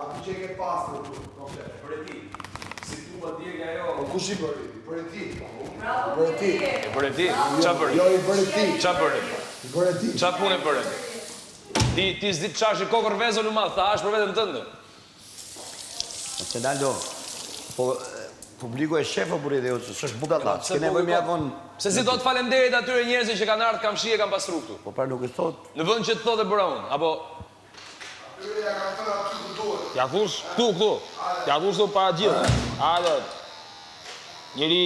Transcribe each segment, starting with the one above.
Aty që ke pastë tu. Për e ti. Si tu pa djegja jo. Kush i bëri? Për e ti. Bravo, Për e ti. Për e ti? Qa për e? Jo, i për e ti. Qa për e? I për e ti. Qa punë e për e? Ti s'di të qash i kokër vezën u madhë, tha është për vetën tënde. Cenaldo, po publiku e shefë për ide, s'është budalla, s'ke nevoj me avon... Se si do të falenderit atyre njerëzit që kanë ardhë kam shi e kam pasru këtu. Po pra nuk e thot... Në vënd që të thot e bëra unë, apo... Ja thush, këtu. Ja thush të para gjithë. Adë, njëri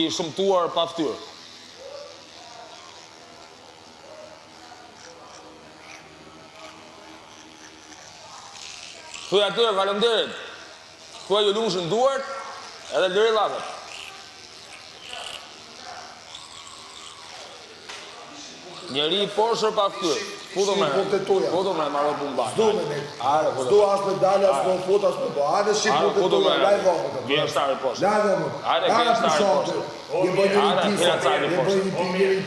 i shumëtuar pa ftyrë. Thuj atyre falenderit. Thuaj ju lushën duart, edhe lëri latët. Njeri i poshër pa ftyrë. Puto me marrë punë bajë. Zdo me ne. Zdo as me dalë, as me fot, as me bo. Hajde shi punë të tuja, laj vëmë. Vjen shtari poshtë. Laj vëmë. Hajde, vjen shtari poshtë. Je bëj një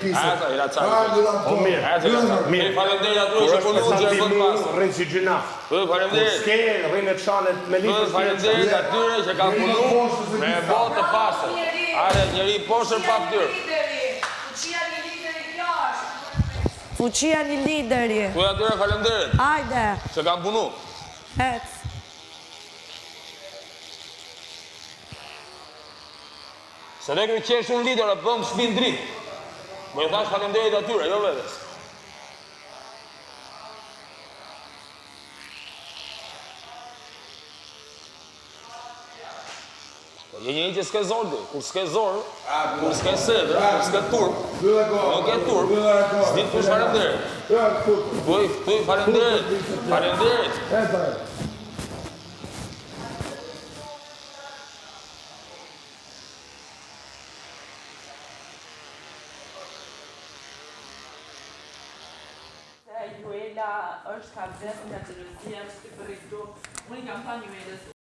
pisë. Hajde, hira cari poshtë. Mirë, falenderit atyre që punu që e bënë pasë. Rënë si gjinaf. Falenderit. Ske, rënë të shalet me litë. Falenderit atyre që ka punu me botë të pasër. Hajde, njeri i poshër pa ftyrë. Fuqia një lideri. Thuaj atyre falenderit. Ajde. Që kam punu. Ec. Se ne kërë qesh unë lider, e pëmë shpin dritë. Më i thash falenderit atyre, jo vedes. Je një që s'ke zordi, kur s'ke zorë, kur s'ke sedër, kur s'ke turp, nuk e turp, s'di të kush falenderit. Thuj falenderit, falenderit. Juela është ka vdes nga xhelozia që të bëri këtu. Unë kam thënë Juelës,